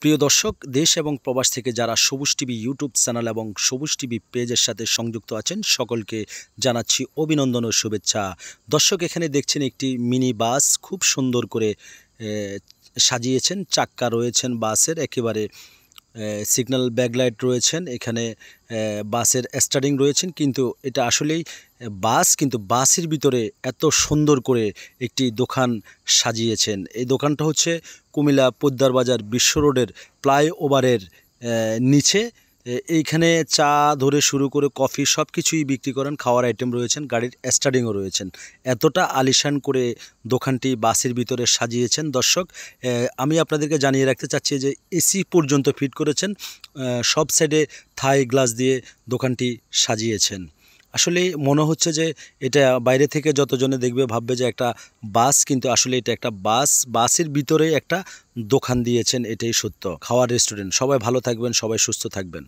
প্রিয় দর্শক, দেশ এবং প্রবাস থেকে যারা সবুজ টিভি ইউটিউব চ্যানেল এবং সবুজ টিভি পেজের সাথে সংযুক্ত আছেন, সকলকে জানাচ্ছি অভিনন্দন ও শুভেচ্ছা। দর্শক, এখানে দেখছেন একটি মিনি বাস খুব সুন্দর করে সাজিয়েছেন। চাক্কা রয়েছেন বাসের, একেবারে সিগন্যাল ব্যাকলাইট রয়েছেন, এখানে বাসের স্টারিং রয়েছেন। কিন্তু এটা আসলেই বাস, কিন্তু বাসের ভিতরে এত সুন্দর করে একটি দোকান সাজিয়েছেন। এই দোকানটা হচ্ছে কুমিল্লা পোদ্দার বাজার বিশ্ব রোডের ফ্লাইওভারের নিচে। এইখানে চা ধরে শুরু করে কফি সব কিছুই বিক্রি করেন, খাওয়ার আইটেম রয়েছেন, গাড়ির স্টার্টিংও রয়েছেন। এতটা আলিশান করে দোকানটি বাসের ভিতরে সাজিয়েছেন। দর্শক, আমি আপনাদেরকে জানিয়ে রাখতে চাচ্ছি যে এসি পর্যন্ত ফিট করেছেন, সব সাইডে থাই গ্লাস দিয়ে দোকানটি সাজিয়েছেন। আসলে মনে হচ্ছে যে এটা বাইরে থেকে যতজনে দেখবে ভাববে যে একটা বাস, কিন্তু আসলে এটা একটা বাস, বাসের ভিতরে একটা দোকান দিয়েছেন। এটাই সত্য। খাওয়ার রেস্টুরেন্ট। সবাই ভালো থাকবেন, সবাই সুস্থ থাকবেন।